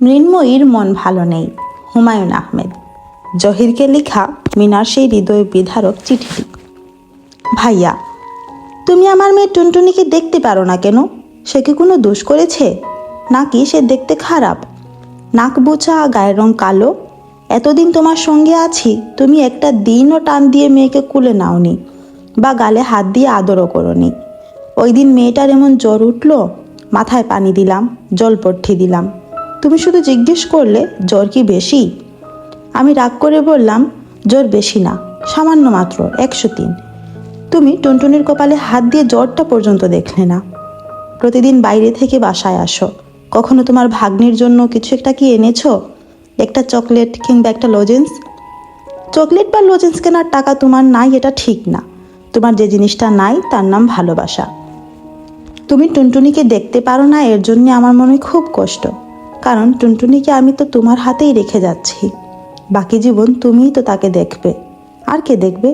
মৃন্ময়ীর মন ভালো নেই। হুমায়ুন আহমেদ। জহিরকে লেখা মিনার সেই হৃদয় বিধারক চিঠিটি। ভাইয়া, তুমি আমার মেয়ে টুনটুনিকে দেখতে পারো না কেন? সে কি কোনো দোষ করেছে? নাকি সে দেখতে খারাপ? নাক বোচা, গায়ের রং কালো। এতদিন তোমার সঙ্গে আছি, তুমি একটা দিনও টান দিয়ে মেয়েকে কুলে নাওনি বা গালে হাত দিয়ে আদরও করোনি। ওই দিন মেয়েটার এমন জ্বর উঠল, মাথায় পানি দিলাম, জলপট্টি দিলাম। তুমি শুধু জিজ্ঞেস করলে জ্বর কি বেশি? আমি রাগ করে বললাম, জ্বর বেশি না, সামান্য মাত্র 103। তুমি টুনটুনির কপালে হাত দিয়ে জ্বরটা পর্যন্ত দেখলে না। প্রতিদিন বাইরে থেকে বাসায় আসো, কখনো তোমার ভাগ্নির জন্য কিছু একটা কি এনেছো? একটা চকলেট কিংবা একটা লজেন্স? চকলেট বা লজেন্স কেনার টাকা তোমার নাই, এটা ঠিক না। তোমার যে জিনিসটা নাই তার নাম ভালোবাসা। তুমি টুনটুনিকে দেখতে পারো না, এর জন্য আমার মনে খুব কষ্ট। কারণ টুনটুনিকে আমি তো তোমার হাতেই রেখে যাচ্ছি। বাকি জীবন তুমিই তো তাকে দেখবে। আর কে দেখবে?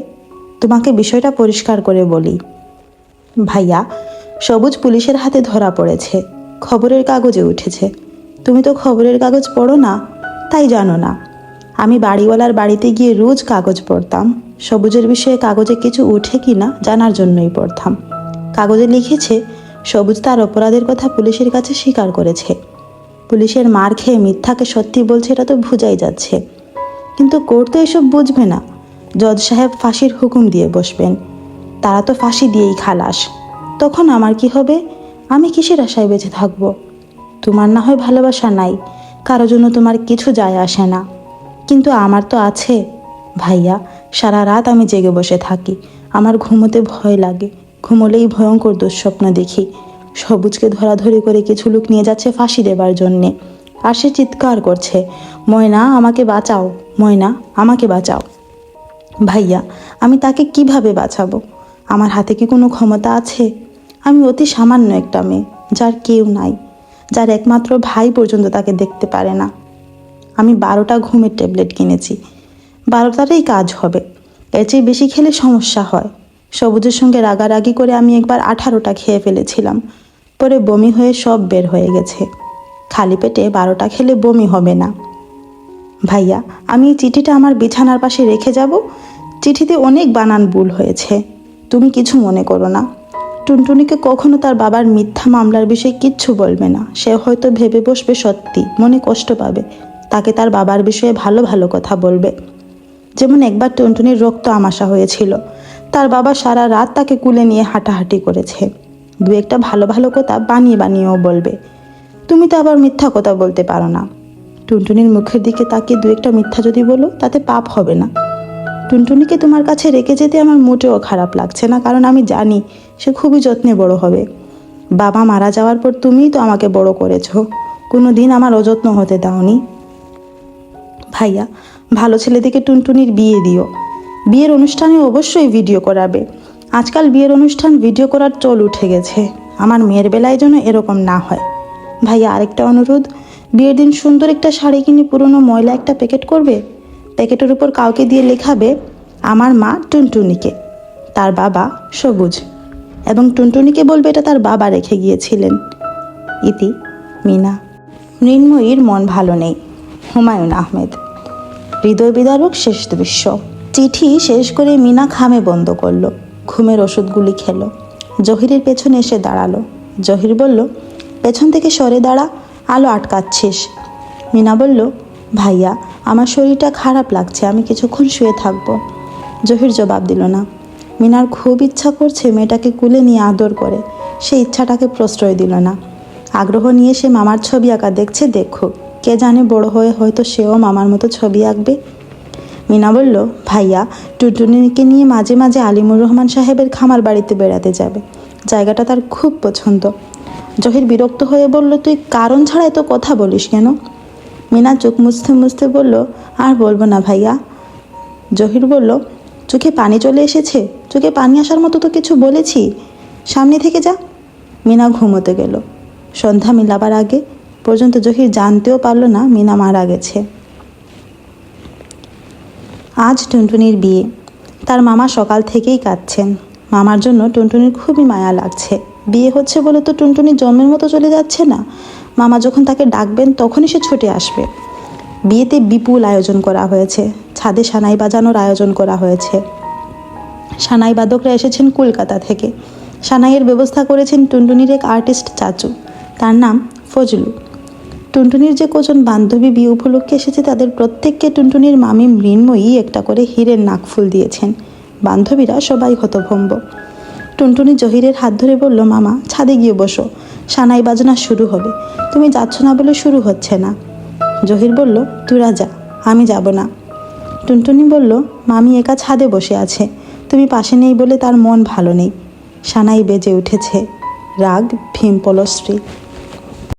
তোমাকে বিষয়টা পরিষ্কার করে বলি ভাইয়া, সবুজ পুলিশের হাতে ধরা পড়েছে, খবরের কাগজে উঠেছে। তুমি তো খবরের কাগজ পড়ো না, তাই জানো না। আমি বাড়িওয়ালার বাড়িতে গিয়ে রোজ কাগজ পড়তাম। সবুজের বিষয়ে কাগজে কিছু উঠে কি না জানার জন্যই পড়তাম। কাগজে লিখেছে সবুজ তার অপরাধের কথা পুলিশের কাছে স্বীকার করেছে। পুলিশের মার খেয়ে মিথ্যাকে সত্যি বলছে, এটা তো বোঝাই যাচ্ছে। কিন্তু কোর্ট তো এসব বুঝবে না। জজ সাহেব ফাঁসির হুকুম দিয়ে বসবেন। তারা তো ফাঁসি দিয়েই খালাস। তখন আমার কি হবে? আমি কিসের আশায় বেঁচে থাকবো? তোমার না হয় ভালোবাসা নাই, কারো জন্য তোমার কিছু যায় আসে না, কিন্তু আমার তো আছে। ভাইয়া, সারা রাত আমি জেগে বসে থাকি। আমার ঘুমোতে ভয় লাগে। ঘুমোলেই ভয়ঙ্কর দুঃস্বপ্ন দেখি। সবুজকে ধরাধরি করে কিছু লোক নিয়ে যাচ্ছে ফাঁসি দেবার জন্যে। আর সে চিৎকার করছে, ময়না আমাকে বাঁচাও, ময়না আমাকে বাঁচাও। ভাইয়া, আমি তাকে কিভাবে বাঁচাবো? আমার হাতে কি কোনো ক্ষমতা আছে? আমি অতি সামান্য একটা মেয়ে, যার কেউ নাই, যার একমাত্র ভাই পর্যন্ত তাকে দেখতে পারে না। আমি 12টা ঘুমের ট্যাবলেট কিনেছি। 12টাতেই কাজ হবে, এর চেয়ে বেশি খেলে সমস্যা হয়। সবুজের সঙ্গে রাগারাগি করে আমি একবার 18টা খেয়ে ফেলেছিলাম। পরে বমি হয়ে সব বের হয়ে গেছে। খালি পেটে 12টা খেলে বমি হবে না। ভাইয়া, আমি এই চিঠিটা আমার বিছানার পাশে রেখে যাব। চিঠিতে অনেক বানান ভুল হয়েছে, তুমি কিছু মনে করো না। টুনটুনিকে কখনো তার বাবার মিথ্যা মামলার বিষয়ে কিচ্ছু বলবে না। সে হয়তো ভেবে বসবে সত্যি, মনে কষ্ট পাবে। তাকে তার বাবার বিষয়ে ভালো ভালো কথা বলবে। যেমন একবার টুনটুনির রক্ত আমাশা হয়েছিল, তার বাবা সারা রাত তাকে কুলে নিয়ে হাঁটাহাঁটি করেছে। দু একটা ভালো ভালো কথা বানিয়ে বানিয়েও বলবে। তুমি তো আবার মিথ্যা কথা বলতে পারো না। টুনটুনির মুখের দিকে তাকিয়ে দু একটা মিথ্যা যদি বলো, তাতে পাপ হবে না। টুনটুনিকে তোমার কাছে রেখে যেতে আমার মোটেও খারাপ লাগছে না, কারণ আমি জানি সে খুবই যত্নে বড় হবে। বাবা মারা যাওয়ার পর তুমিই তো আমাকে বড় করেছো, কোনো দিন আমার অযত্ন হতে দাওনি। ভাইয়া, ভালো ছেলে দেখে টুনটুনির বিয়ে দিও। বিয়ের অনুষ্ঠানে অবশ্যই ভিডিও করাবে। আজকাল বিয়ের অনুষ্ঠান ভিডিও করার চল উঠে গেছে। আমার মেয়ের বেলায় যেন এরকম না হয়। ভাইয়া, আরেকটা অনুরোধ, বিয়ের দিন সুন্দর একটা শাড়ি কিনে পুরনো ময়লা একটা প্যাকেট করবে। প্যাকেটের উপর কাউকে দিয়ে লেখাবে, আমার মা টুনটুনিকে, তার বাবা সবুজ, এবং টুনটুনিকে বলবে এটা তার বাবা রেখে গিয়েছিলেন। ইতি, মিনা। মৃন্ময়ীর মন ভালো নেই। হুমায়ুন আহমেদ। হৃদয় বিদারক শেষ দৃশ্য। চিঠি শেষ করে মিনা খামে বন্ধ করলো, ঘুমের ওষুধগুলি খেলো। জহিরের পেছনে এসে দাঁড়ালো। জহির বলল, পেছন থেকে সরে দাঁড়া, আলো আটকাচ্ছিস। মিনা বলল, ভাইয়া, আমার শরীরটা খারাপ লাগছে, আমি কিছুক্ষণ শুয়ে থাকবো। জহির জবাব দিল না। মিনার খুব ইচ্ছা করছে মেয়েটাকে কুলে নিয়ে আদর করে, সে ইচ্ছাটাকে প্রশ্রয় দিল না। আগ্রহ নিয়ে সে মামার ছবি আঁকা দেখছে, দেখুক, কে জানে বড় হয়ে হয়তো সেও মামার মতো ছবি আঁকবে। মিনা বলল, ভাইয়া, টুনটুনিকে নিয়ে মাঝে মাঝে আলিমুর রহমান সাহেবের খামার বাড়িতে বেড়াতে যাবে, জায়গাটা তার খুব পছন্দ। জহির বিরক্ত হয়ে বলল, তুই কারণ ছাড়া এত কথা বলিস কেন? মিনা চোখ মুছতে মুছতে বলল, আর বলবো না ভাইয়া। জহির বলল, চোখে পানি চলে এসেছে? চোখে পানি আসার মতো তো কিছু বলেছি, সামনে থেকে যা। মিনা ঘুমোতে গেল। সন্ধ্যা মিলাবার আগে পর্যন্ত জহির জানতেও পারল না মিনা মারা গেছে। আজ টুনটুনির বিয়ে। তার মামা সকাল থেকেই কাঁদছেন। মামার জন্য টুনটুনির খুবই মায়া লাগছে। বিয়ে হচ্ছে বলে তো টুনটুনির জন্মের মতো চলে যাচ্ছে না। মামা যখন তাকে ডাকবেন তখনই সে ছুটে আসবে। বিয়েতে বিপুল আয়োজন করা হয়েছে, ছাদে সানাই বাজানোর আয়োজন করা হয়েছে। সানাই বাদকরা এসেছেন কলকাতা থেকে। সানাইয়ের ব্যবস্থা করেছেন টুনটুনির এক আর্টিস্ট চাচু, তার নাম ফজলু। টুনটুনির যে কজন বান্ধবী বিয়ে উপলক্ষে এসেছে তাদের প্রত্যেককে টুনটুনির মামি মৃন্ময়ী একটা করে হীরের নাকফুল দিয়েছেন। বান্ধবীরা সবাই হতভম্ব। টুনটুনি জহিরের হাত ধরে বলল, মামা ছাদে গিয়ে বসো, সানাই বাজনা শুরু হবে। তুমি যাচ্ছ না বলে শুরু হচ্ছে না। জহির বলল, তোরা যা, আমি যাব না। টুনটুনি বলল, মামি একা ছাদে বসে আছে, তুমি পাশে নেই বলে তার মন ভালো নেই। সানাই বেজে উঠেছে, রাগ ভীম পলশ্রী।